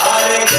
Hare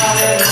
Hare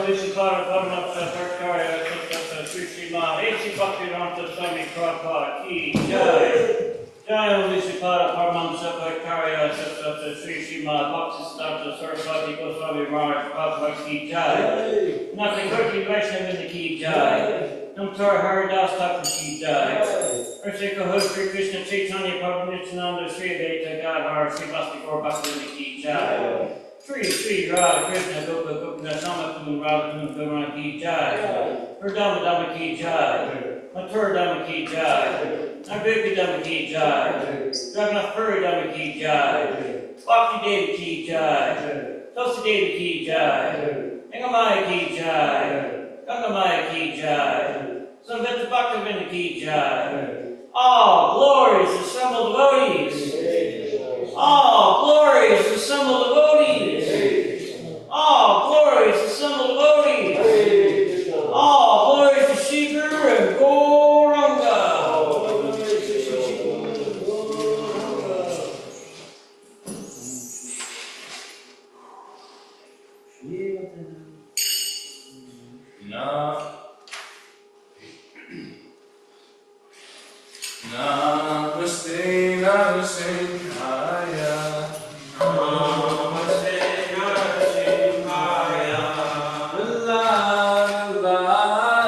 Lucy Clara, Governor of Victoria, Sushi Ma, H. Bucky, Ronta, Sammy, Crawford, Key, Jai. Jai, Lucy Clara, Parman, Victoria, Sushi Ma, Boxes, Starter, Saraswati, Goswami, Mars, Crawford, Key, Jai. Nothing quickly, Vaishnav in the Key, Jai. Namtar Haridas, Dr. Key, Jai. Ursika Hosri, Krishna, Chaitanya, Prabhupada, Sri Advaita, Gadhar, Sri Bhakti, Bhakti in the Key, Jai. Sri Radha Krishna Gopa Gopina Samakun Radhakun Gurana Ki Jai. Pradama Dhamma Ki Jai. Mathura Dhamma Ki Jai. Navika Dhamma Ki Jai. Jagannath Puri Dhamma Ki Jai. Bhakti Devi Ki Jai. Tulsi Devi Ki Jai. Gangamaya Ki Jai. Gangamaya Ki Jai. Samvita Bhaktivinoda Ki Jai. All glories assembled devotees. All glories assembled devotees. All glories assembled devotees. All glories to Shikar and Gauranga. Namaste, Namaste, Haya. Namaste, Namaste, Haya. La, la, la,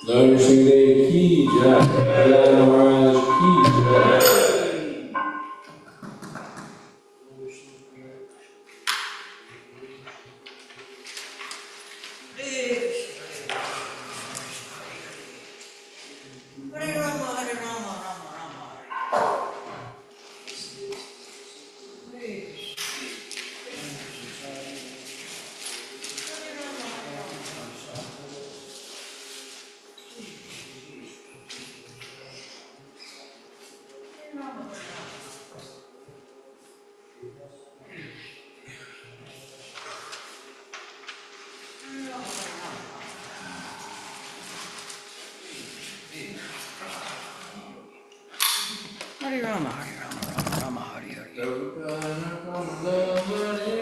Lord Shri Dev Ki Jai, Maharaj Ki Jai. Hare Rama, Hare Rama, Rama Rama, Hare. Hare Rama, Hare Rama, Rama Rama, Hare Hare.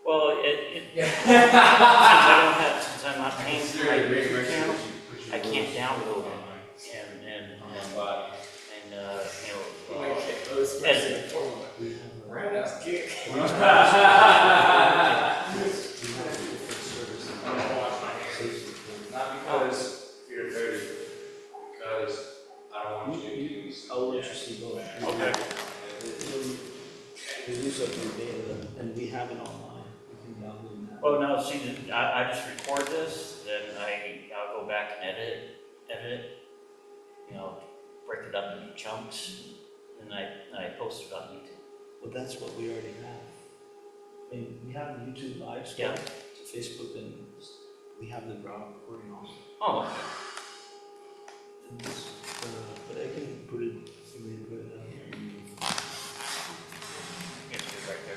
Well, since since I'm not paying for my YouTube channel, I can't download it and edit it. Not because you're dirty, because I don't want you to use. I'll let you see both. Okay. We use up your data, and we have it online. We can download that. Well, no, see, I just record this, then I'll go back and edit it, you know, break it up into chunks, and I post it on YouTube. Well, that's what we already have. I mean, we have YouTube live stuff Yeah. to Facebook, and we have the raw recording also. Oh, okay. And this, but I can put it, Yes, it's right there.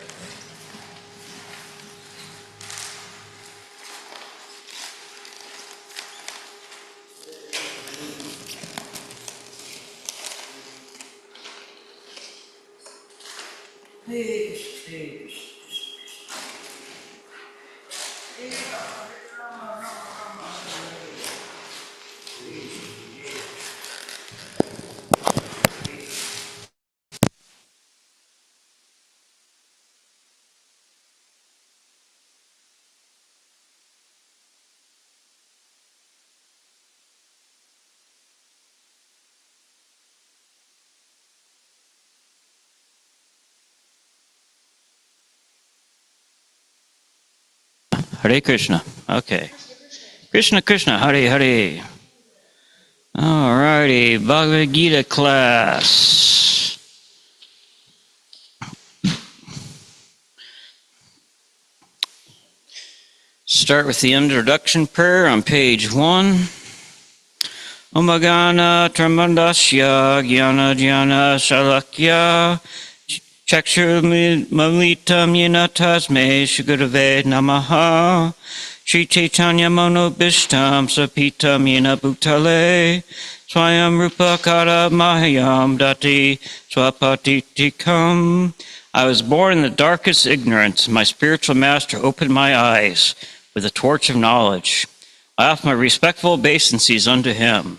Hare Krishna. Okay. Krishna Krishna, Hare Hare. Alrighty, Bhagavad Gita class. Start with the introduction prayer on page 1. Omagana Tramandasya Gyana Jnana Shalakya Chakshurmalitam Yena Tasme Shugurave Namaha Shri Chaitanya Monobishtam Sapitam Yena Bhutale Swayam Rupakara Mahayam Dati Swapatitikam. I was born in the darkest ignorance. My spiritual master opened my eyes with a torch of knowledge. I offer my respectful obeisances unto him.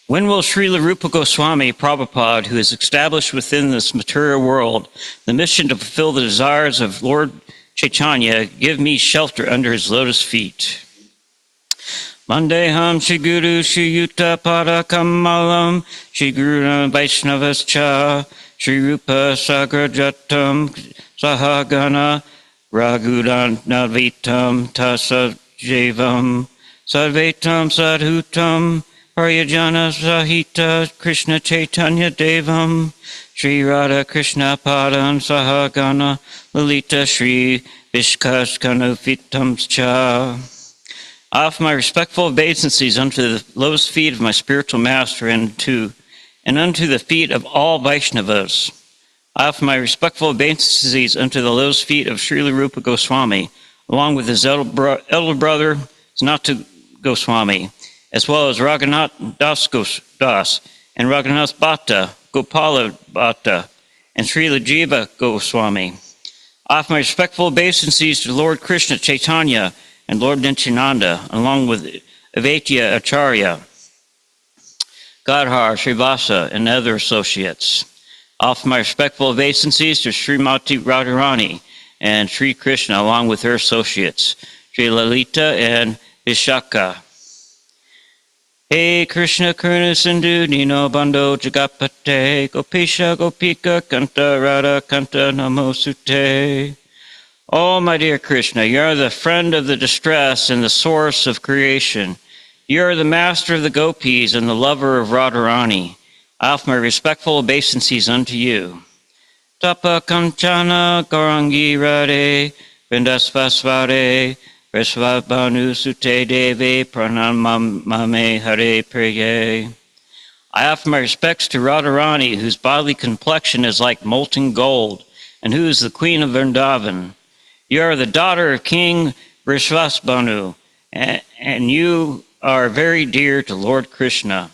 When will Srila Rupa Goswami Prabhupada, who is established within this material world the mission to fulfill the desires of Lord Chaitanya, give me shelter under his lotus feet? Mandeham Shri Guru Shri Yuta Pada Kamalam Shri Guru Vaishnavascha Shri Rupa Sagrajatam Sahagana Raghudan Navitam Tasa Javam Sadvetam Sadhutam Paryajana Sahita Krishna Chaitanya Devam Shri Radha Krishna Padam Sahagana Lalita Shri Vishkas Kanufitam Cha. I offer my respectful obeisances unto the lotus feet of my spiritual master and unto the feet of all Vaishnavas. I offer my respectful obeisances unto the lotus feet of Srila Rupa Goswami, along with his elder brother, Sanatana Goswami, as well as Raghunath Das and Raghunath Bhatta Gopala Bhatta, and Srila Jiva Goswami. I offer my respectful obeisances to Lord Krishna Chaitanya and Lord Nityananda, along with Advaita Acharya, Gadhar, Srivasa, and other associates. I offer my respectful obeisances to Srimati Radharani and Sri Krishna, along with her associates, Sri Lalita and Vishaka. Hey Krishna Karuna Sindhu Dino Bando Jagapate Gopisha Gopika Kanta Radha Kanta Namosute. Oh my dear Krishna, you are the friend of the distress and the source of creation. You are the master of the gopis and the lover of Radharani. I offer my respectful obeisances unto you. Tapa Kanchana Gaurangi Radhe Vindasvasvare Vishvabhanu Sute Deve Pranamame Hare Priye. I offer my respects to Radharani, whose bodily complexion is like molten gold, and who is the queen of Vrindavan. You are the daughter of King Vrishvasbhanu, and you are very dear to Lord Krishna.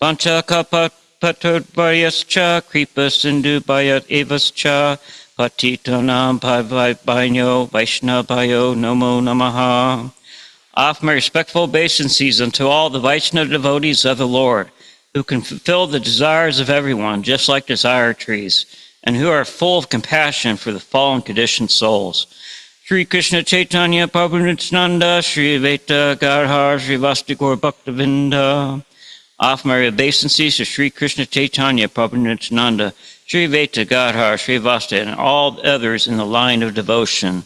Panchakapatodvayascha kripa sindhu bayat evascha patitanam bhainyo vaishnavayo namo namaha. I offer my respectful obeisances unto all the Vaishnava devotees of the Lord, who can fulfill the desires of everyone, just like desire trees, and who are full of compassion for the fallen conditioned souls. Sri Krishna Chaitanya Prabhu Nityananda, Sri Advaita Gadhar, Sri Vasudeva Gaur Bhaktavinda. I offer my obeisances to Sri Krishna Chaitanya Prabhu Nityananda, Sri Advaita Gadhar, Sri Vasudeva, and all others in the line of devotion.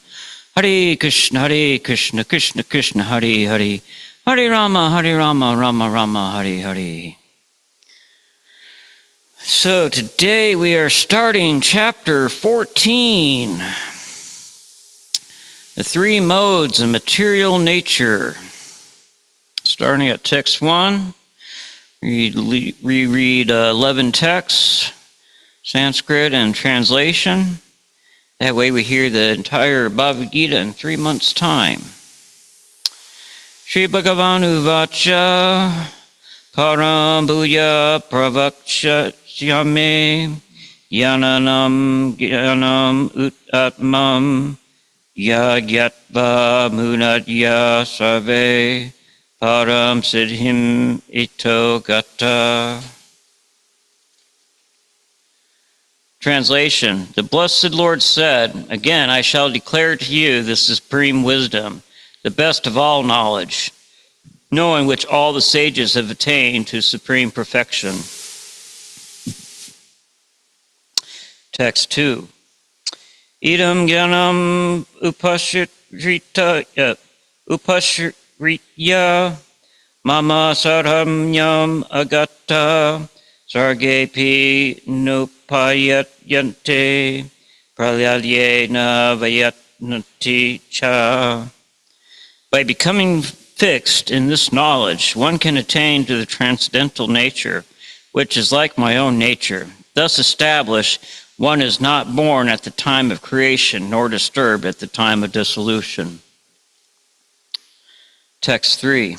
Hare Krishna, Krishna Krishna, Hare Hare, Hare Rama, Rama Rama, Hare Hare. So today we are starting chapter 14, the three modes of material nature. Starting at text 1, we read 11 texts, Sanskrit and translation. That way we hear the entire Bhagavad Gita in 3 months' time. Shri Bhagavan Uvacha Param Bhuya Pravakshayame Yananam Gyanam Utatmam Yagyatva Munadya Sarve Param Siddhim Ito Gata. Translation. The Blessed Lord said, "Again I shall declare to you the supreme wisdom, the best of all knowledge, knowing which all the sages have attained to supreme perfection." Text 2. Idam gyanam upashritya mama sarhamyam agata sargepi nupayatyante pralyayena vayatnati cha. By becoming fixed in this knowledge, one can attain to the transcendental nature, which is like my own nature. Thus established, one is not born at the time of creation, nor disturbed at the time of dissolution. Text 3.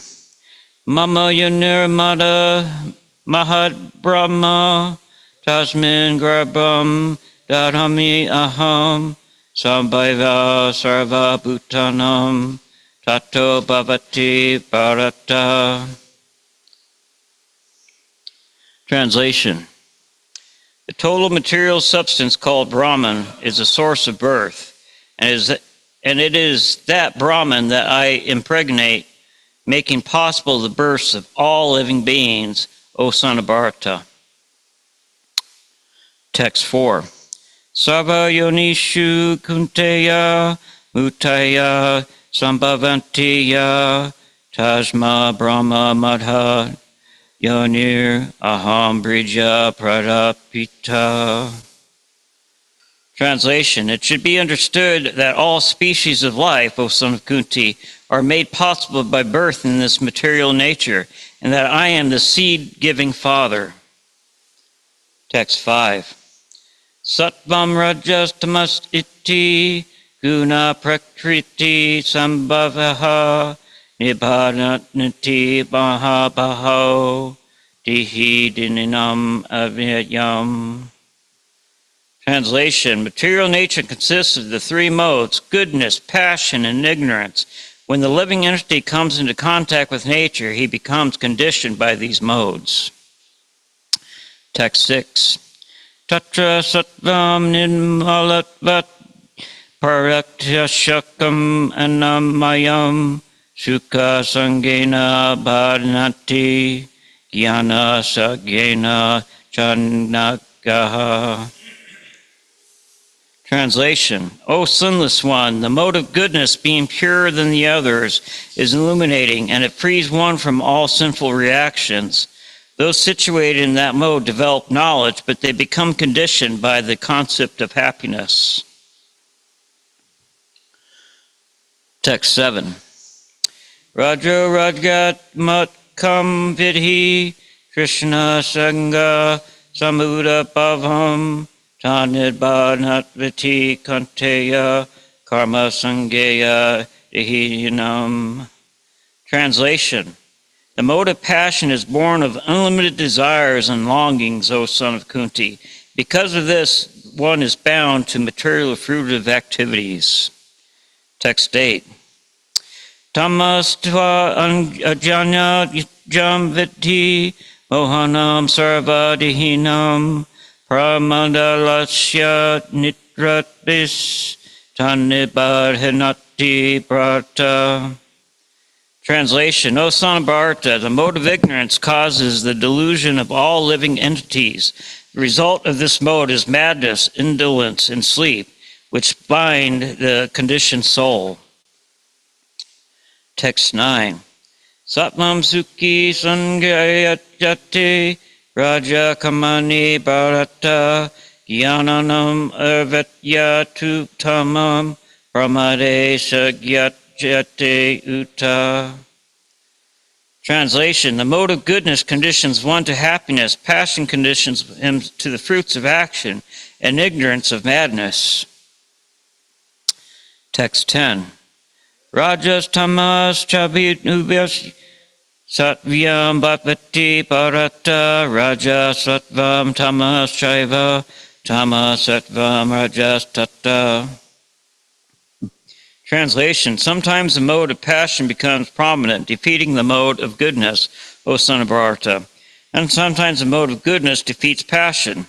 Mama yanirmada mahad brahma tasmin garbham dadhami aham sambhava sarva bhutanam tato bhavati bharata. Translation. The total material substance called Brahman is a source of birth, and it is that Brahman that I impregnate, making possible the births of all living beings, O son of Bharata. Text 4. Sarva yonishu kunteya mutaya sambhavantiya tasma brahma madha yonir aham brija pradapita. Translation. It should be understood that all species of life, O son of Kunti, are made possible by birth in this material nature, and that I am the seed-giving Father. Text 5. Sattvam rajas tamas iti guna prakriti sambhavaha nibbhanati mahabaho Dihi dininam avyayam. Translation: material nature consists of the three modes: goodness, passion, and ignorance. When the living entity comes into contact with nature, he becomes conditioned by these modes. Text 6. Tatra sattvam nirmalatvat paratyashakam anamayam sukha sangena bharanati jnana sagena chanagaha. Translation: O sinless one, the mode of goodness, being purer than the others, is illuminating, and it frees one from all sinful reactions. Those situated in that mode develop knowledge, but they become conditioned by the concept of happiness. Text 7. Rajo Rajgat Matkam Vidhi Krishna Sangha Samuda Bhavam Tanidbanatviti Kanteya Karma Sangeya Dihinam. Translation: the mode of passion is born of unlimited desires and longings, O son of Kunti. Because of this, one is bound to material fruitive activities. Text 8. Tamastva ajanya jam vidhi mohanam sarvadihinam pramandalasya nitratvis tanibadhinati prata. Translation: O son of Bharata, the mode of ignorance causes the delusion of all living entities. The result of this mode is madness, indolence, and sleep, which bind the conditioned soul. Text 9. Satmam sukhi sangayajate raja kamani bharata jnanam arvatyatu tamam pramade sagyajate uta. Translation: the mode of goodness conditions one to happiness, passion conditions him to the fruits of action, and ignorance of madness. Text 10. Rajas tamas chabitubhyas satyam bhavati parata raja sattvam tamas chaiva tamas sattvam rajas tatta. Translation: sometimes the mode of passion becomes prominent, defeating the mode of goodness, O son of Bharata. And sometimes the mode of goodness defeats passion.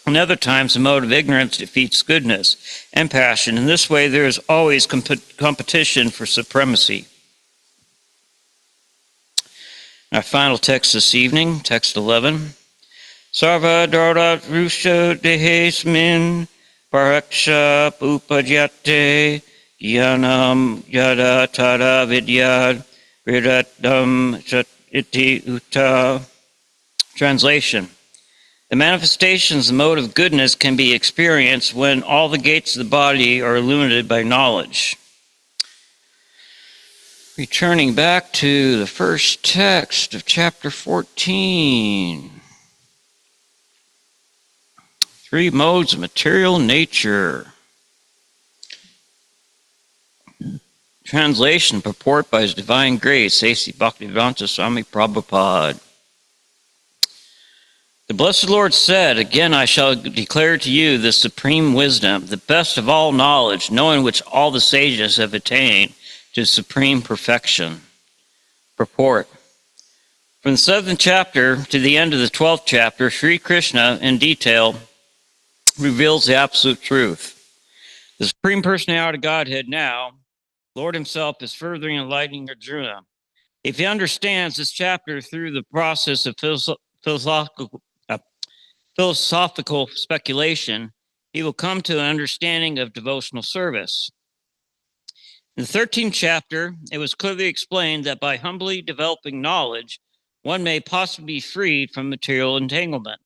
And other times the mode of ignorance defeats goodness and passion. In this way, there is always competition for supremacy. Our final text this evening, text 11. Sarva dharat rusha dehesmin paraksha upajate Yanam yada tada vidyad viradam sat iti uta. Translation: the manifestations, the mode of goodness, can be experienced when all the gates of the body are illuminated by knowledge. Returning back to the first text of chapter 14. Three modes of material nature. Translation, purport by His Divine Grace, A.C. Bhaktivedanta Swami Prabhupada. The Blessed Lord said, "Again I shall declare to you the supreme wisdom, the best of all knowledge, knowing which all the sages have attained to supreme perfection." Purport. From the 7th chapter to the end of the 12th chapter, Sri Krishna, in detail, reveals the absolute truth. The Supreme Personality of Godhead now, Lord Himself, is furthering enlightening Arjuna. If he understands this chapter through the process of philosophical speculation, he will come to an understanding of devotional service. In the 13th chapter, it was clearly explained that by humbly developing knowledge, one may possibly be freed from material entanglement.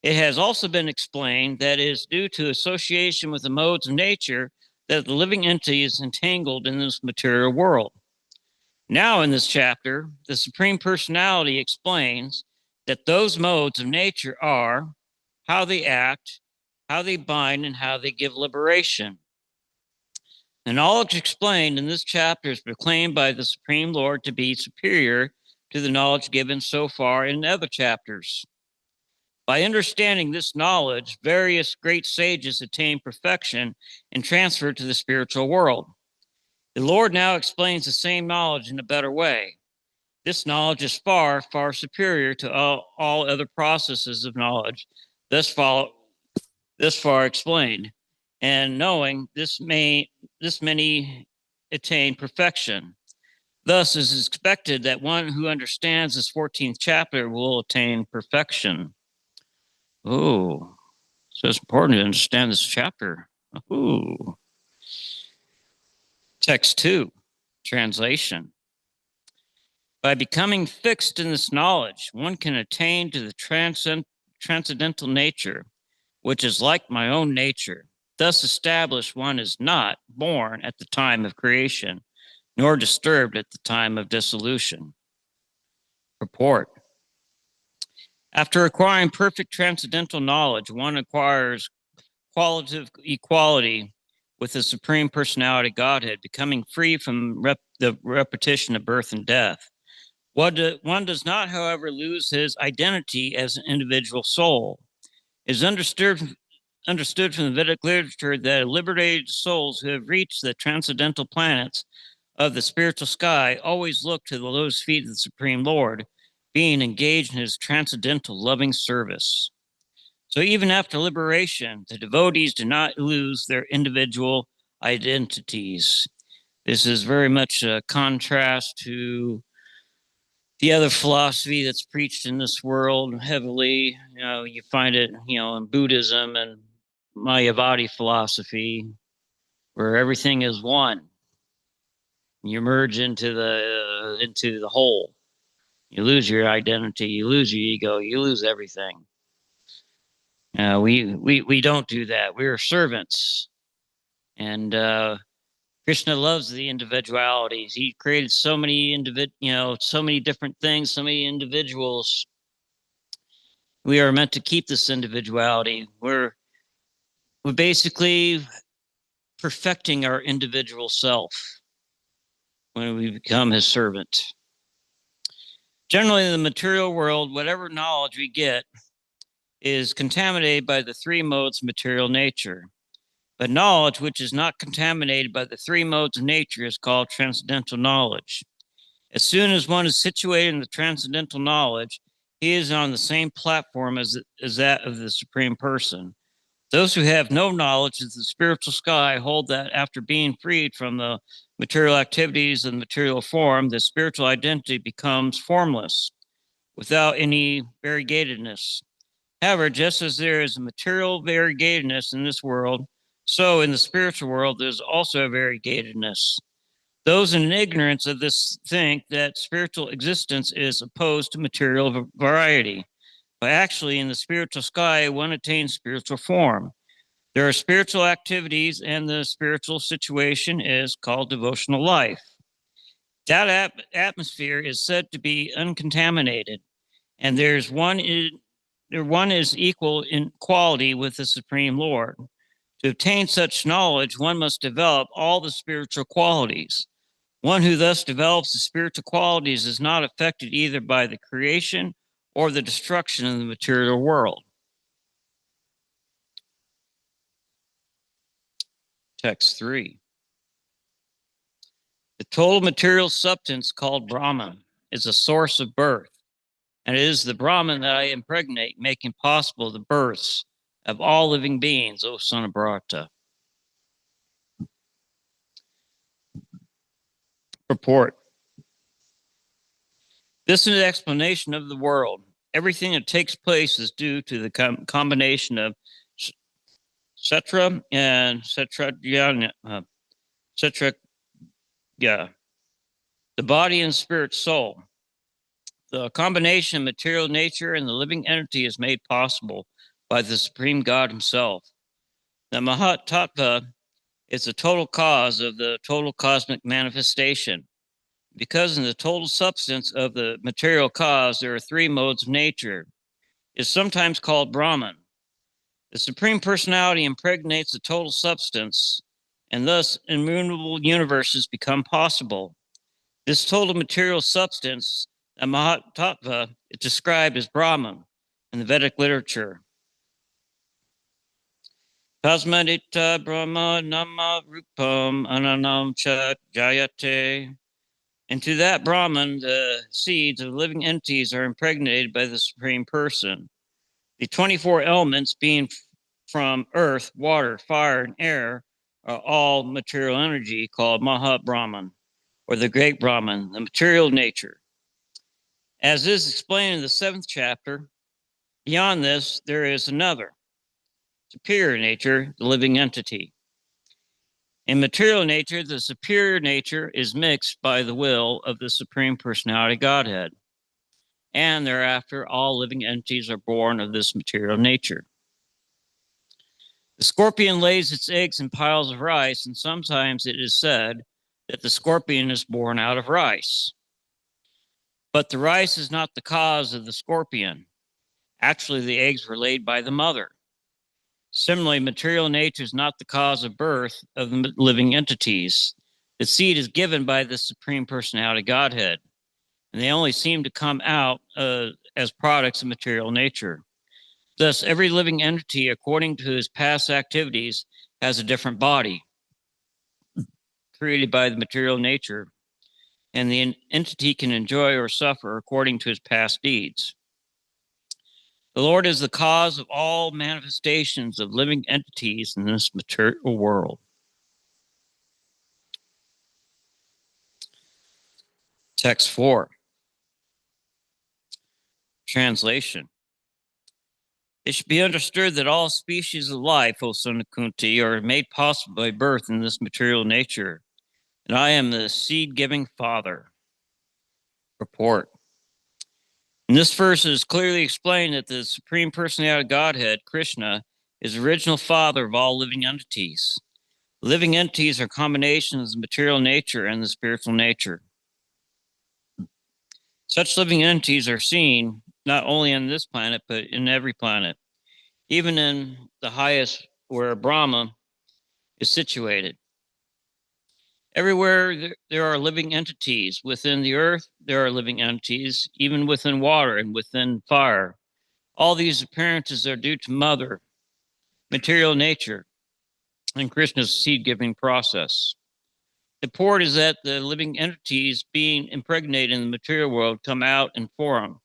It has also been explained that it is due to association with the modes of nature that the living entity is entangled in this material world. Now, in this chapter, the Supreme Personality explains that those modes of nature are how they act, how they bind, and how they give liberation. The knowledge explained in this chapter is proclaimed by the Supreme Lord to be superior to the knowledge given so far in other chapters. By understanding this knowledge, various great sages attain perfection and transfer to the spiritual world. The Lord now explains the same knowledge in a better way. This knowledge is far, far superior to all other processes of knowledge thus far explained. And knowing this many attain perfection. Thus, it is expected that one who understands this 14th chapter will attain perfection. Oh, so it's important to understand this chapter. Ooh. Text 2, translation. By becoming fixed in this knowledge, one can attain to the transcendental nature, which is like my own nature. Thus established, one is not born at the time of creation, nor disturbed at the time of dissolution. Purport. After acquiring perfect transcendental knowledge, one acquires qualitative equality with the Supreme Personality Godhead, becoming free from the repetition of birth and death. One does not, however, lose his identity as an individual soul. It is understood from the Vedic literature that liberated souls who have reached the transcendental planets of the spiritual sky always look to the lotus feet of the Supreme Lord, being engaged in his transcendental loving service. So even after liberation, the devotees do not lose their individual identities. This is very much a contrast to the other philosophy that's preached in this world heavily. You find it, in Buddhism and Mayavadi philosophy, where everything is one. You merge into the whole. You lose your identity, you lose your ego, you lose everything. We don't do that. We're servants, and Krishna loves the individualities. He created so many so many different things, so many individuals. We are meant to keep this individuality. We're basically perfecting our individual self when we become his servant. Generally, in the material world, whatever knowledge we get is contaminated by the three modes of material nature. But knowledge which is not contaminated by the three modes of nature is called transcendental knowledge. As soon as one is situated in the transcendental knowledge, he is on the same platform as that of the Supreme Person. Those who have no knowledge of the spiritual sky hold that after being freed from the material activities and material form, the spiritual identity becomes formless, without any variegatedness. However, just as there is a material variegatedness in this world, so in the spiritual world, there's also a variegatedness. Those in ignorance of this think that spiritual existence is opposed to material variety. But actually, in the spiritual sky, one attains spiritual form. There are spiritual activities, and the spiritual situation is called devotional life. That atmosphere is said to be uncontaminated, and one is equal in quality with the Supreme Lord. To obtain such knowledge, one must develop all the spiritual qualities. One who thus develops the spiritual qualities is not affected either by the creation or the destruction of the material world. Text 3. The total material substance called Brahman is a source of birth, and it is the Brahman that I impregnate, making possible the births of all living beings, O son of Bharata. Purport. This is an explanation of the world. Everything that takes place is due to the combination of Setra and Setrajanya. The body and spirit soul. The combination of material nature and the living entity is made possible by the Supreme God himself. The Mahat Tattva is the total cause of the total cosmic manifestation. Because in the total substance of the material cause, there are three modes of nature. It is sometimes called Brahman. The Supreme Personality impregnates the total substance, and thus innumerable universes become possible. This total material substance The Mahatattva is described as Brahman in the Vedic literature. Tasmadita Brahma Nama Rupam Ananam Chat Jayate. And to that Brahman, the seeds of living entities are impregnated by the Supreme Person. The 24 elements, being from earth, water, fire, and air, are all material energy called Mahat Brahman, or the Great Brahman, the material nature. As is explained in the 7th chapter, beyond this, there is another, superior nature, the living entity. In material nature, the superior nature is mixed by the will of the Supreme Personality Godhead. And thereafter, all living entities are born of this material nature. The scorpion lays its eggs in piles of rice, and sometimes it is said that the scorpion is born out of rice. But the rice is not the cause of the scorpion. Actually, the eggs were laid by the mother. Similarly, material nature is not the cause of birth of the living entities. The seed is given by the Supreme Personality Godhead, and they only seem to come out as products of material nature. Thus, every living entity, according to his past activities, has a different body created by the material nature, and the entity can enjoy or suffer according to his past deeds. The Lord is the cause of all manifestations of living entities in this material world. Text 4. Translation. It should be understood that all species of life, O son of Kunti, are made possible by birth in this material nature, and I am the seed-giving Father. Report. In this verse, it is clearly explained that the Supreme Personality of Godhead, Krishna, is the original father of all living entities. Living entities are combinations of the material nature and the spiritual nature. Such living entities are seen not only on this planet, but in every planet, even in the highest where Brahma is situated. Everywhere there are living entities. Within the earth, there are living entities, even within water and within fire. All these appearances are due to Mother, material nature, and Krishna's seed-giving process. The port is that the living entities being impregnated in the material world come out in form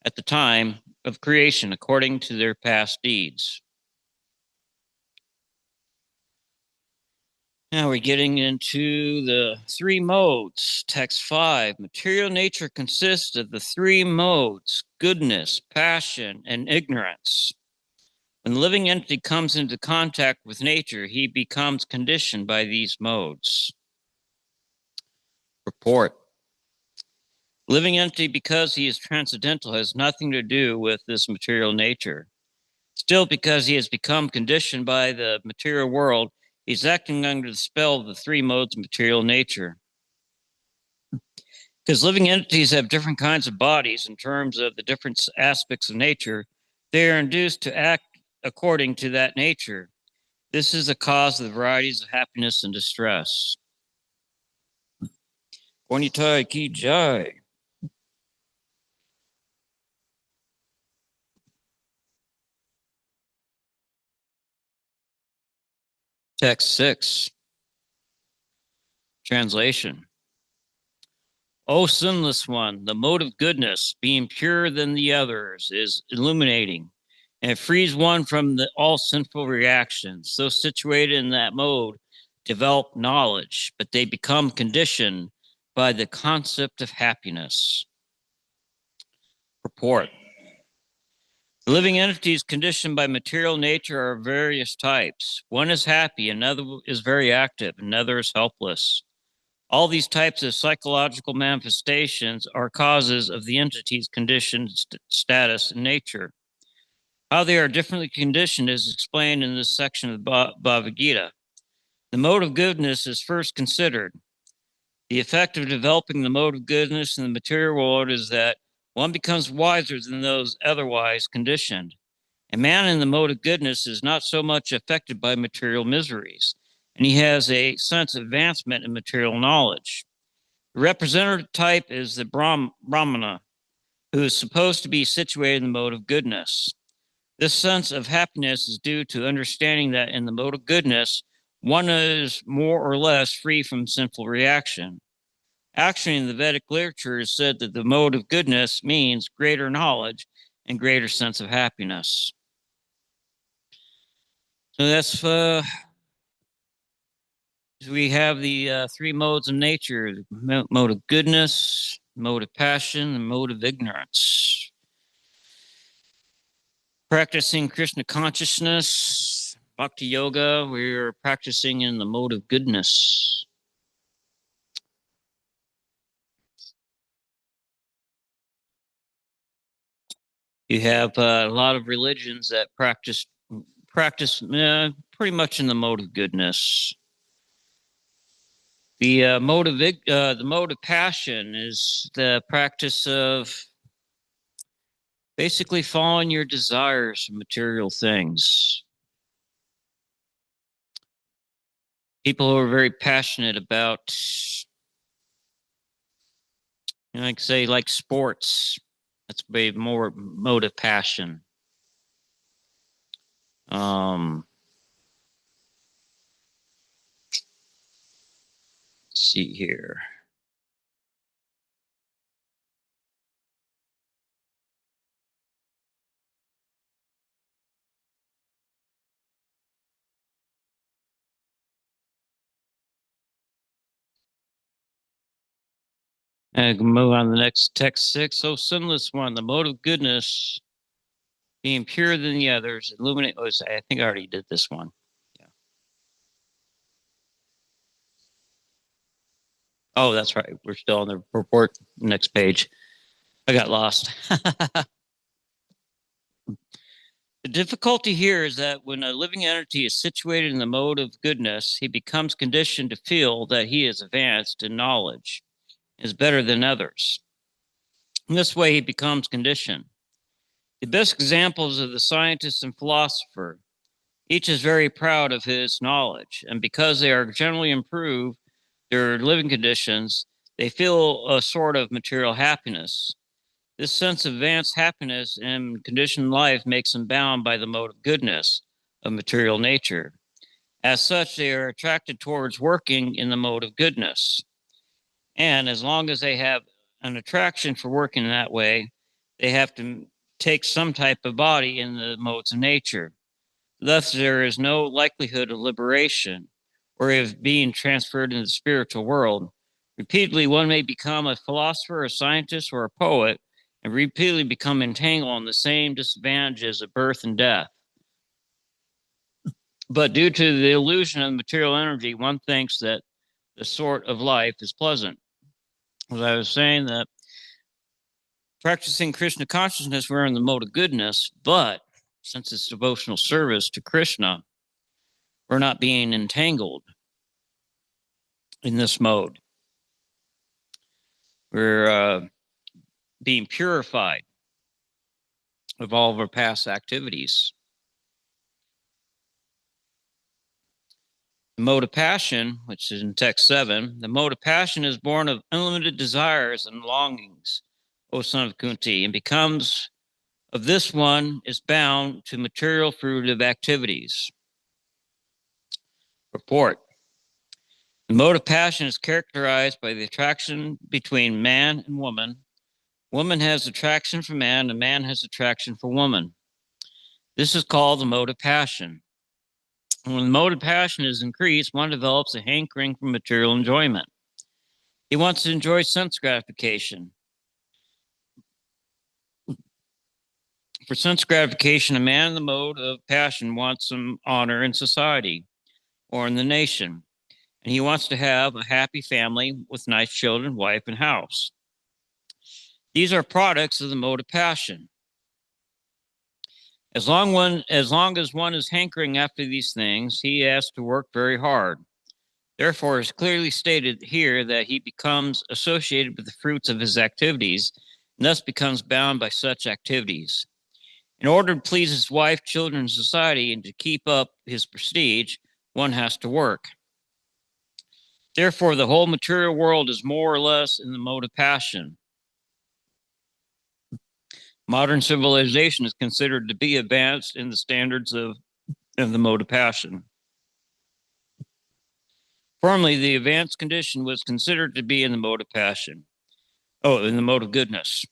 at the time of creation according to their past deeds. Now we're getting into the 3 modes. Text 5. Material nature consists of the 3 modes: goodness, passion, and ignorance. When the living entity comes into contact with nature, he becomes conditioned by these modes. Report. Living entity, because he is transcendental, has nothing to do with this material nature. Still, because he has become conditioned by the material world, he's acting under the spell of the 3 modes of material nature. Because living entities have different kinds of bodies in terms of the different aspects of nature, they are induced to act according to that nature. This is the cause of the varieties of happiness and distress. Ponitai ki jai. Text 6. Translation. O sinless one, the mode of goodness, being purer than the others, is illuminating, and it frees one from all sinful reactions. Those situated in that mode develop knowledge, but they become conditioned by the concept of happiness. Report. The living entities conditioned by material nature are of various types. One is happy, another is very active, another is helpless. All these types of psychological manifestations are causes of the entity's conditioned status and nature. How they are differently conditioned is explained in this section of the Bhagavad Gita. The mode of goodness is first considered. The effect of developing the mode of goodness in the material world is that one becomes wiser than those otherwise conditioned. A man in the mode of goodness is not so much affected by material miseries, and he has a sense of advancement in material knowledge. The representative type is the Brahmana, who is supposed to be situated in the mode of goodness. This sense of happiness is due to understanding that in the mode of goodness, one is more or less free from sinful reaction. Actually, in the Vedic literature, it is said that the mode of goodness means greater knowledge and greater sense of happiness. So that's we have the three modes of nature: the mode of goodness, mode of passion, and mode of ignorance. Practicing Krishna consciousness, bhakti yoga, we're practicing in the mode of goodness. You have a lot of religions that practice pretty much in the mode of goodness. The mode of passion is the practice of basically following your desires for material things. People who are very passionate about, like say, like sports. That's way more mode of passion. Let's see here. I can move on to the next text 6. So sinless one, the mode of goodness, being purer than the others, illuminate. Oh, I think I already did this one. Yeah. Oh, that's right. We're still on the report. Next page. I got lost. The difficulty here is that when a living entity is situated in the mode of goodness, he becomes conditioned to feel that he is advanced in knowledge, is better than others. In this way, he becomes conditioned. The best examples of the scientist and philosopher, each is very proud of his knowledge, and because they are generally improved their living conditions, they feel a sort of material happiness. This sense of advanced happiness in conditioned life makes them bound by the mode of goodness of material nature. As such, they are attracted towards working in the mode of goodness. And as long as they have an attraction for working in that way, they have to take some type of body in the modes of nature. Thus, there is no likelihood of liberation or of being transferred into the spiritual world. Repeatedly, one may become a philosopher, a scientist, or a poet, and repeatedly become entangled in the same disadvantages of birth and death. But due to the illusion of material energy, one thinks that the sort of life is pleasant. As I was saying, that practicing Krishna consciousness, we're in the mode of goodness, but since it's devotional service to Krishna, we're not being entangled in this mode. We're being purified of all of our past activities. The mode of passion, which is in text 7, the mode of passion is born of unlimited desires and longings, O son of Kunti, and becomes of this one is bound to material fruitive activities. Report. The mode of passion is characterized by the attraction between man and woman. Woman has attraction for man, and man has attraction for woman. This is called the mode of passion. When the mode of passion is increased, one develops a hankering for material enjoyment. He wants to enjoy sense gratification. For sense gratification, a man in the mode of passion wants some honor in society or in the nation, and he wants to have a happy family with nice children, wife, and house. These are products of the mode of passion. As long as one is hankering after these things, he has to work very hard. Therefore, it's clearly stated here that he becomes associated with the fruits of his activities and thus becomes bound by such activities. In order to please his wife, children, and society, and to keep up his prestige, one has to work. Therefore, the whole material world is more or less in the mode of passion. Modern civilization is considered to be advanced in the standards of the mode of passion. Formerly, the advanced condition was considered to be in the mode of passion. Oh, in the mode of goodness.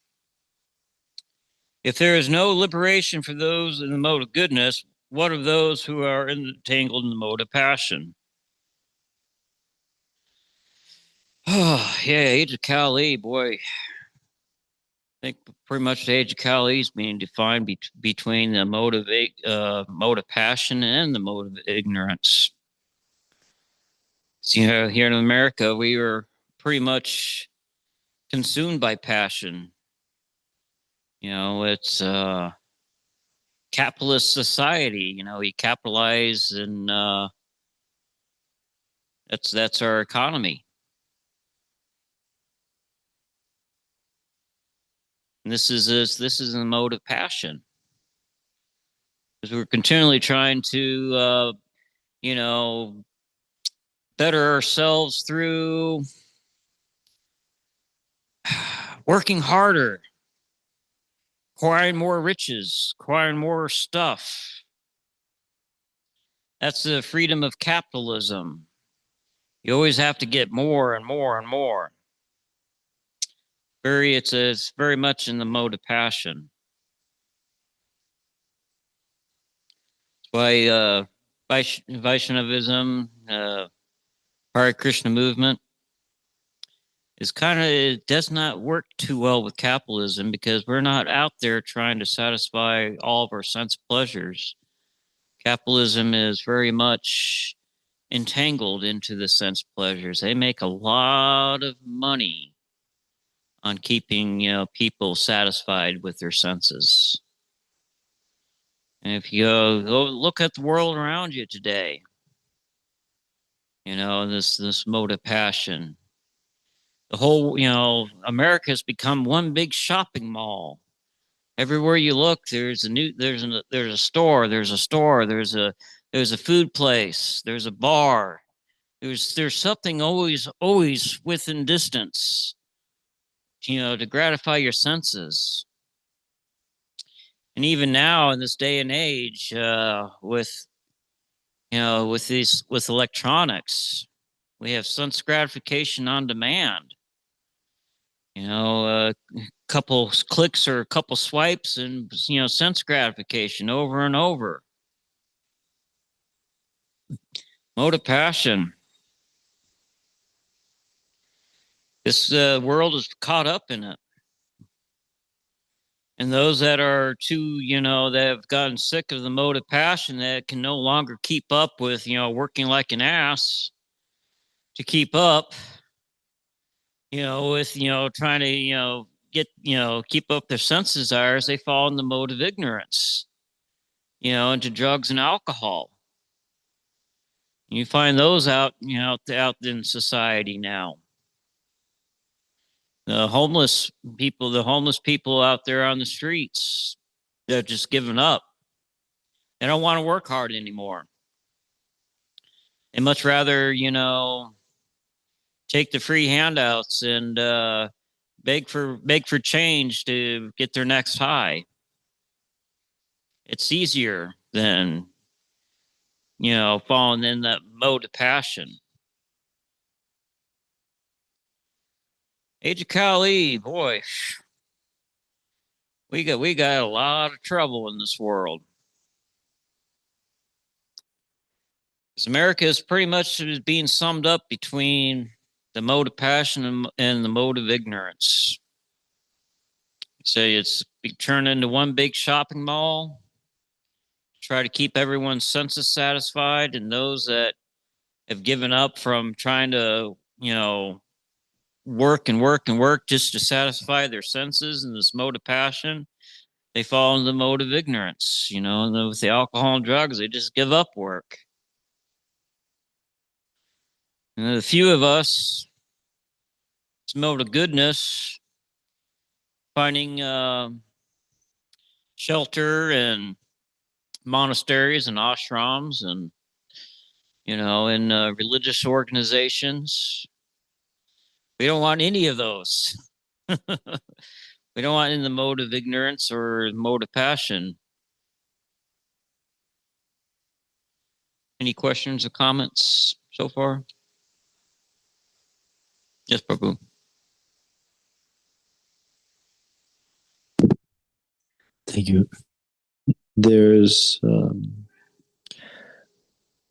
If there is no liberation for those in the mode of goodness, what of those who are entangled in the mode of passion? Oh, yeah, Age of Kali, boy. I think pretty much the Age of Kali is being defined between the mode of passion and the mode of ignorance. So, here in America, we were pretty much consumed by passion. It's capitalist society. We capitalize, and that's our economy. And this is a mode of passion, because we're continually trying to better ourselves through working harder, acquiring more riches, acquiring more stuff. That's the freedom of capitalism. You always have to get more and more and more. It's very much in the mode of passion. By Vaishnavism, Hare Krishna movement it does not work too well with capitalism, because we're not out there trying to satisfy all of our sense pleasures. Capitalism is very much entangled into the sense pleasures. They make a lot of money on keeping people satisfied with their senses. And if you go look at the world around you today, this mode of passion, the whole, America has become one big shopping mall. Everywhere you look, there's a store, there's a food place, there's a bar, there's something always within distance, to gratify your senses. And even now, in this day and age, with electronics, we have sense gratification on demand. A couple clicks or a couple swipes, and sense gratification over and over. Mode of passion. This world is caught up in it. And those that are that have gotten sick of the mode of passion, that can no longer keep up with, working like an ass to keep up, with, trying to, get, keep up their sense desires, they fall in the mode of ignorance, into drugs and alcohol. You find those out in society now. The homeless people out there on the streets, they're just giving up. They don't want to work hard anymore. They much rather, take the free handouts and beg for change to get their next high. It's easier than, falling in that mode of passion. Age of Kali, boy, we got a lot of trouble in this world. Because America is pretty much being summed up between the mode of passion and the mode of ignorance. Say it's turned into one big shopping mall. Try to keep everyone's senses satisfied, and those that have given up from trying to, work and work and work just to satisfy their senses in this mode of passion, they fall into the mode of ignorance. And with the alcohol and drugs, they just give up work. And the few of us, it's mode of goodness, finding shelter and monasteries and ashrams, and in religious organizations. We don't want any of those. We don't want in the mode of ignorance or mode of passion. Any questions or comments so far? Yes, Prabhu. Thank you. There's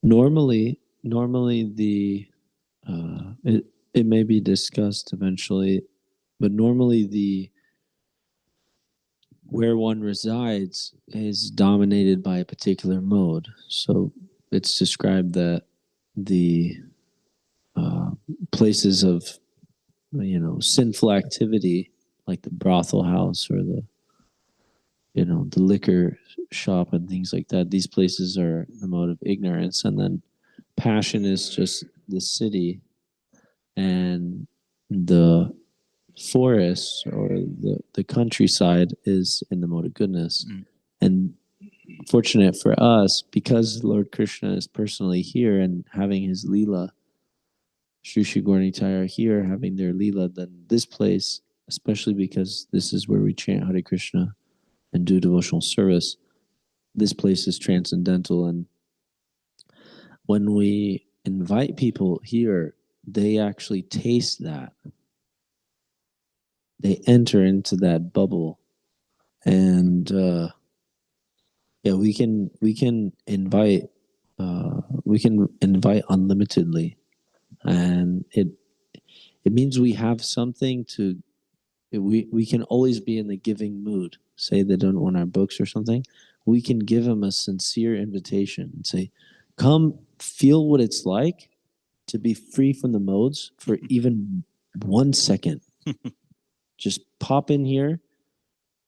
normally the it may be discussed eventually, but normally the where one resides is dominated by a particular mode. So it's described that the places of sinful activity, like the brothel house or the liquor shop and things like that, these places are the mode of ignorance. And then passion is just the city, and the forest or the countryside is in the mode of goodness. And fortunate for us, because Lord Krishna is personally here and having his Leela, Sri Sri Gaura are here having their Leela, then this place, especially because this is where we chant Hare Krishna and do devotional service, this place is transcendental. And when we invite people here, they actually taste that. They enter into that bubble. And yeah, we can invite unlimitedly, and it means we have something to. We can always be in the giving mood. Say they don't want our books or something, we can give them a sincere invitation and say, "Come, feel what it's like to be free from the modes for even 1 second. Just pop in here."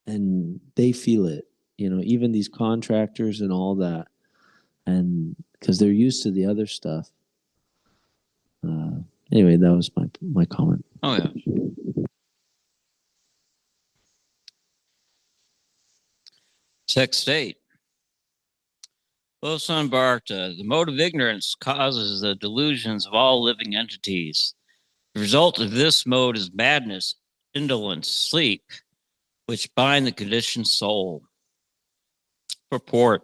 And they feel it, even these contractors and all that, and because they're used to the other stuff. Anyway, that was my comment. Oh yeah. Text 8. Mon-Sun Bharata, the mode of ignorance causes the delusions of all living entities. The result of this mode is madness, indolence, sleep, which bind the conditioned soul. Purport.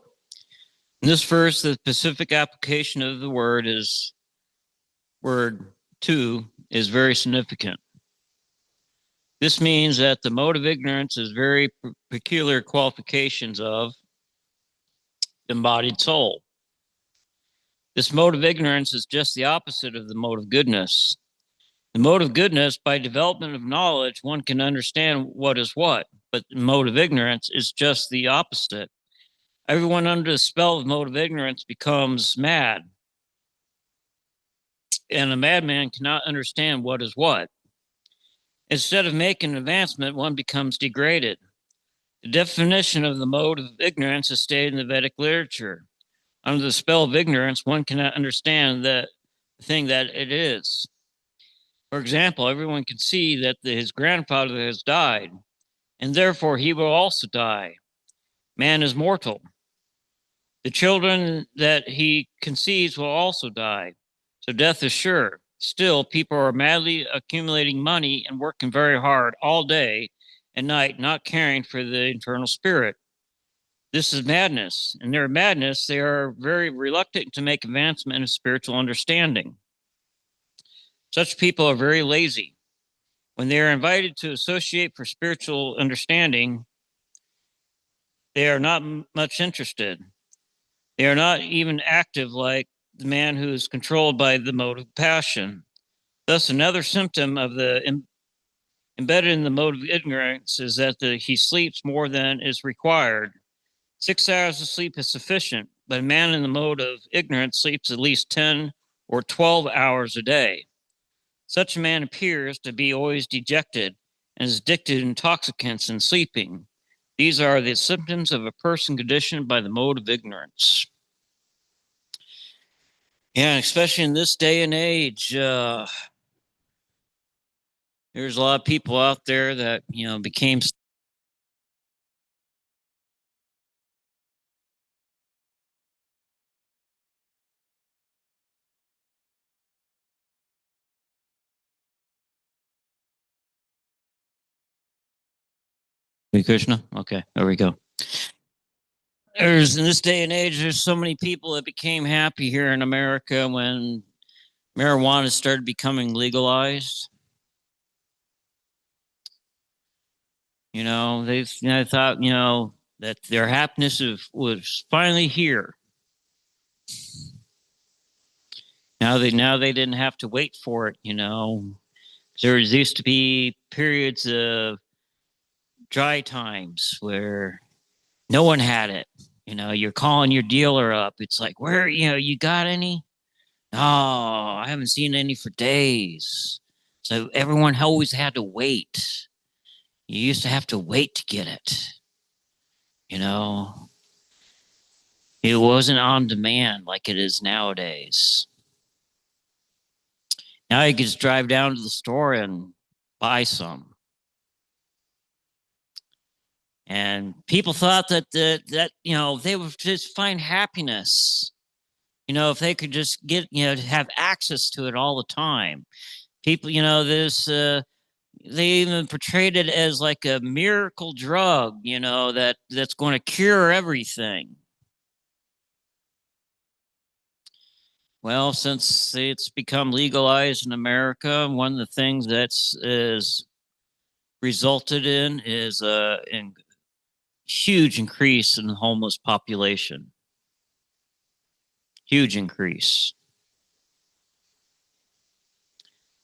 In this verse, the specific application of the word to is very significant. This means that the mode of ignorance is very peculiar qualifications of the embodied soul. This mode of ignorance is just the opposite of the mode of goodness. The mode of goodness, by development of knowledge, one can understand what is what, but the mode of ignorance is just the opposite. Everyone under the spell of mode of ignorance becomes mad, and a madman cannot understand what is what. Instead of making advancement, one becomes degraded. The definition of the mode of ignorance is stated in the Vedic literature. Under the spell of ignorance, one cannot understand the thing that it is. For example, everyone can see that his grandfather has died, and therefore he will also die. Man is mortal. The children that he conceives will also die, so death is sure. Still, people are madly accumulating money and working very hard all day and night, not caring for the internal spirit. This is madness. In their madness, they are very reluctant to make advancement in spiritual understanding. Such people are very lazy. When they are invited to associate for spiritual understanding, they are not much interested. They are not even active like the man who is controlled by the mode of passion. Thus, another symptom of the embedded in the mode of ignorance is that he sleeps more than is required. 6 hours of sleep is sufficient, but a man in the mode of ignorance sleeps at least 10 or 12 hours a day. Such a man appears to be always dejected and is addicted to intoxicants and sleeping. These are the symptoms of a person conditioned by the mode of ignorance. Yeah, especially in this day and age, there's a lot of people out there that, became Hare Krishna? Okay, there we go. There's in this day and age, there's so many people that became happy here in America when marijuana started becoming legalized. You know, they thought, you know, that their happiness was finally here. Now they didn't have to wait for it, you know. There used to be periods of dry times where no one had it. You know, you're calling your dealer up. It's like, where, you know, you got any? Oh, I haven't seen any for days. So everyone always had to wait. You used to have to wait to get it. You know, it wasn't on demand like it is nowadays. Now you can just drive down to the store and buy some. And people thought that you know they would just find happiness. You know, if they could just get, you know, to have access to it all the time. People, you know, they even portrayed it as like a miracle drug, you know, that's going to cure everything. Well, since it's become legalized in America, one of the things that's is resulted in is a huge increase in the homeless population. Huge increase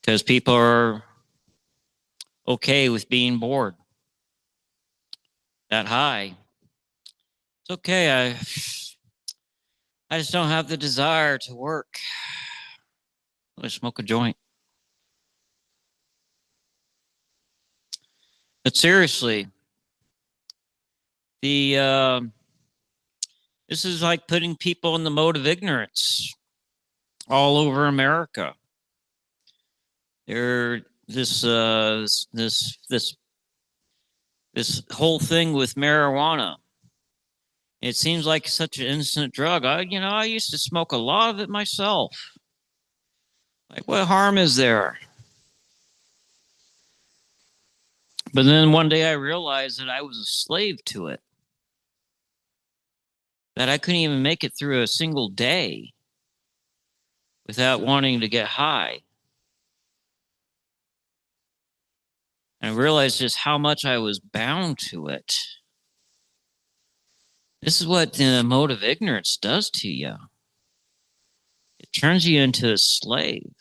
because people are okay with being bored that high. It's okay. I just don't have the desire to work. I smoke a joint. But seriously, the this is like putting people in the mode of ignorance all over America. There, this whole thing with marijuana. It seems like such an innocent drug. I used to smoke a lot of it myself. Like, what harm is there? But then one day I realized that I was a slave to it. That I couldn't even make it through a single day without wanting to get high. And I realized just how much I was bound to it. This is what the mode of ignorance does to you. It turns you into a slave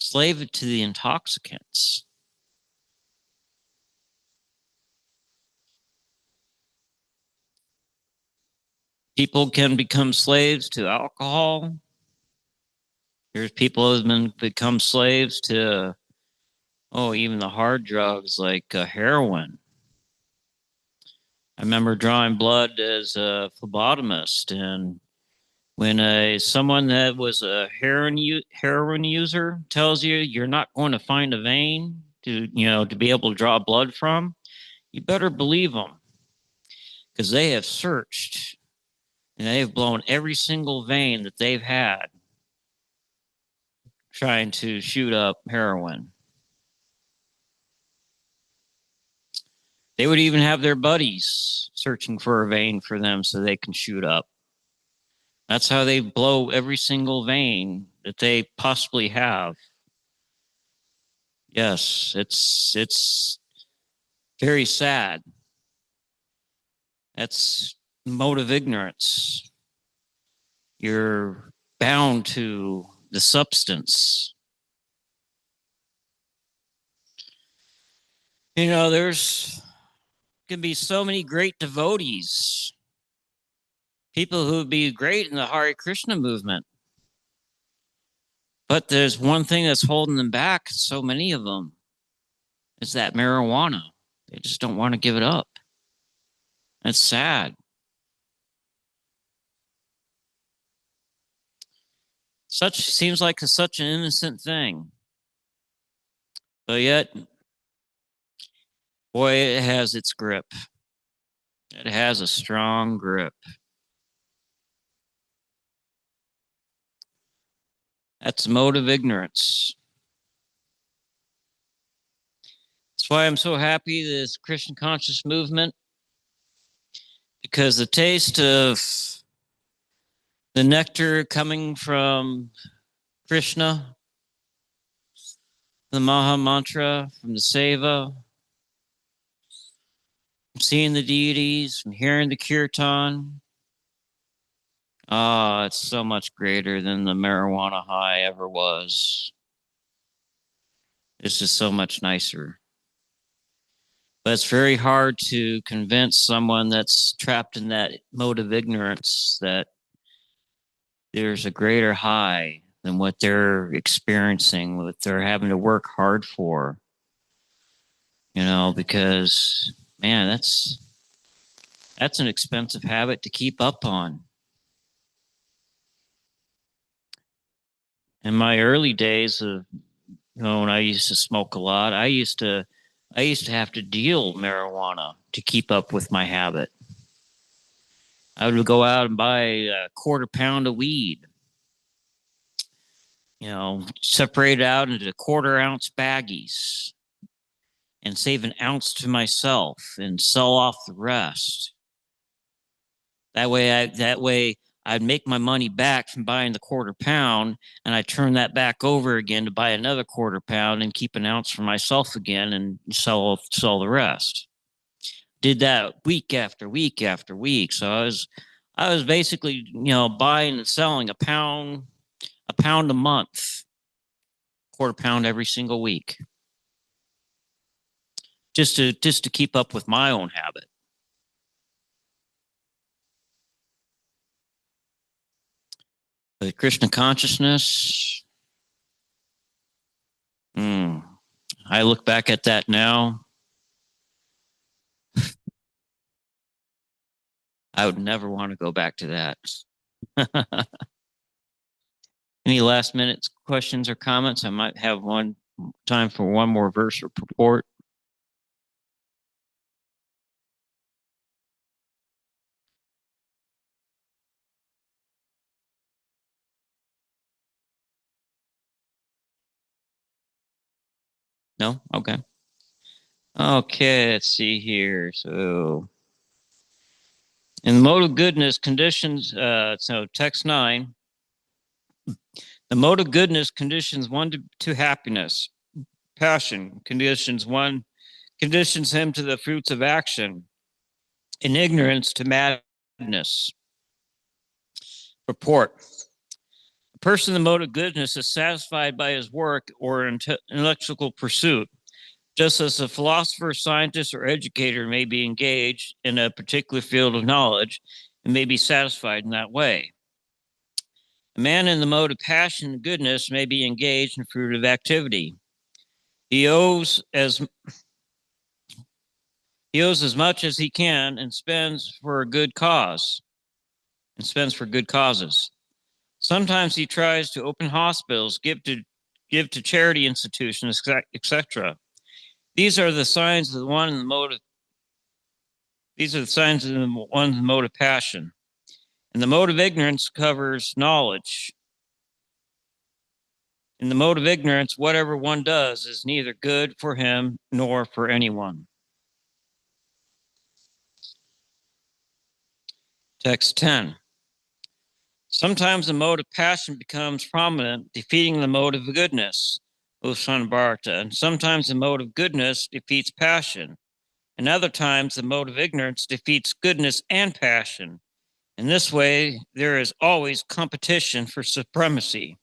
to the intoxicants. People can become slaves to alcohol. There's people who've become slaves to, even the hard drugs like heroin. I remember drawing blood as a phlebotomist, and when someone that was a heroin user tells you you're not going to find a vein to be able to draw blood from, you better believe them, because they have searched and they have blown every single vein that they've had trying to shoot up heroin. They would even have their buddies searching for a vein for them so they can shoot up. That's how they blow every single vein that they possibly have. Yes, it's very sad. That's mode of ignorance. You're bound to the substance. You know, there's can be so many great devotees, people who would be great in the Hare Krishna movement. But there's one thing that's holding them back, so many of them, is that marijuana. They just don't want to give it up. It's sad. Seems like such an innocent thing. But yet, boy, it has its grip. It has a strong grip. That's mode of ignorance. That's why I'm so happy this Christian conscious movement, because the taste of the nectar coming from Krishna, the Maha Mantra, from the Seva, from seeing the deities, from hearing the kirtan. It's so much greater than the marijuana high ever was. It's just so much nicer. But it's very hard to convince someone that's trapped in that mode of ignorance that there's a greater high than what they're experiencing, what they're having to work hard for. Because man, that's an expensive habit to keep up on. In my early days of, when I used to smoke a lot, I used to have to deal marijuana to keep up with my habit. I would go out and buy a quarter pound of weed, separate it out into quarter ounce baggies and save an ounce to myself and sell off the rest. That way I'd make my money back from buying the quarter pound, and I turn that back over again to buy another quarter pound and keep an ounce for myself again and sell the rest. Did that week after week after week. So I was basically, buying and selling a pound a month, quarter pound every single week, just to keep up with my own habit. The Krishna consciousness, I look back at that now. I would never want to go back to that. Any last minute questions or comments? I might have time for one more verse or purport. No? Okay. Okay, let's see here. So, in the mode of goodness conditions, so text 9, the mode of goodness conditions one to happiness. Passion conditions him to the fruits of action. In ignorance to madness. Purport. A person in the mode of goodness is satisfied by his work or intellectual pursuit, just as a philosopher, scientist, or educator may be engaged in a particular field of knowledge and may be satisfied in that way. A man in the mode of passion and goodness may be engaged in fruitive activity. He owes as much as he can and spends for good causes. Sometimes he tries to open hospitals, give to charity institutions, etc. These are the signs of the one in the mode of. These are the signs of the one in the mode of passion, and the mode of ignorance covers knowledge. In the mode of ignorance, whatever one does is neither good for him nor for anyone. Text 10. Sometimes the mode of passion becomes prominent, defeating the mode of goodness, Mon-Sun, and sometimes the mode of goodness defeats passion, and other times the mode of ignorance defeats goodness and passion. In this way, there is always competition for supremacy.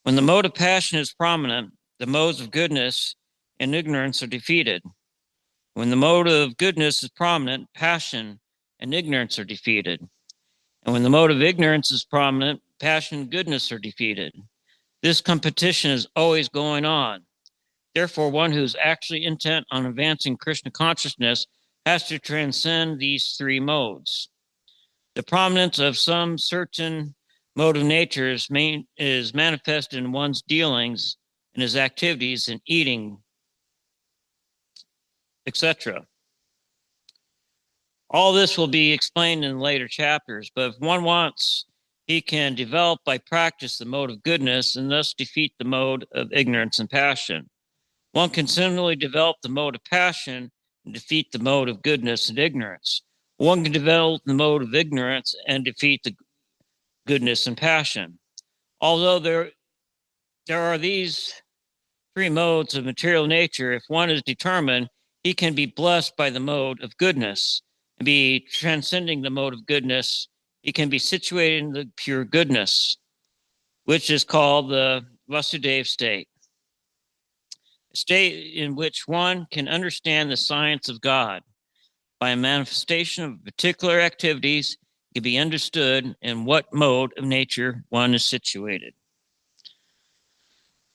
When the mode of passion is prominent, the modes of goodness and ignorance are defeated. When the mode of goodness is prominent, passion and ignorance are defeated. And when the mode of ignorance is prominent, passion and goodness are defeated. This competition is always going on. Therefore, one who is actually intent on advancing Krishna consciousness has to transcend these three modes. The prominence of some certain mode of nature is manifested in one's dealings, in his activities, in eating, etc. All this will be explained in later chapters, but if one wants, he can develop by practice the mode of goodness and thus defeat the mode of ignorance and passion. One can similarly develop the mode of passion and defeat the mode of goodness and ignorance. One can develop the mode of ignorance and defeat the goodness and passion. Although there are these three modes of material nature, if one is determined, he can be blessed by the mode of goodness and be transcending the mode of goodness. He can be situated in the pure goodness, which is called the Vasudeva state, a state in which one can understand the science of God. By a manifestation of particular activities, can be understood in what mode of nature one is situated.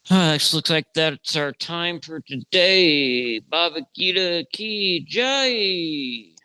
This looks like that's our time for today. Bhagavad Gita Ki Jai.